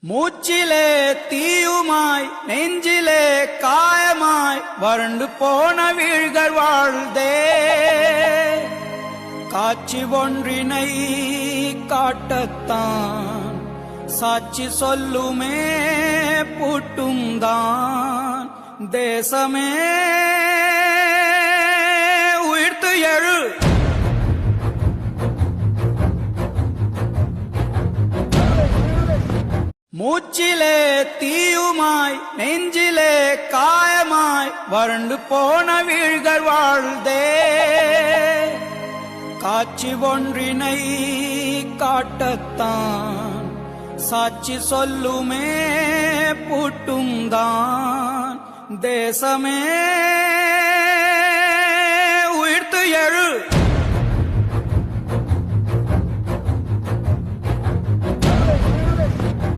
மூச்சிலே தீயுமாய் நெஞ்சிலே காயமாய் வறண்டு போன வீழ்கள் வாழ்தே. காட்சி ஒன்றினை காட்டத்தான் சாட்சி சொல்லுமே பூட்டும் தான். தேசமே உயிர்த்து எழு. மூச்சிலே தீயுமாய் நெஞ்சிலே காயமாய் வறண்டு போன வீழ்கள் வாழ்தே. காட்சி ஒன்றினை காட்டத்தான் சாட்சி சொல்லுமே பூட்டும் தான். தேசமே உயிர்த்து எழு.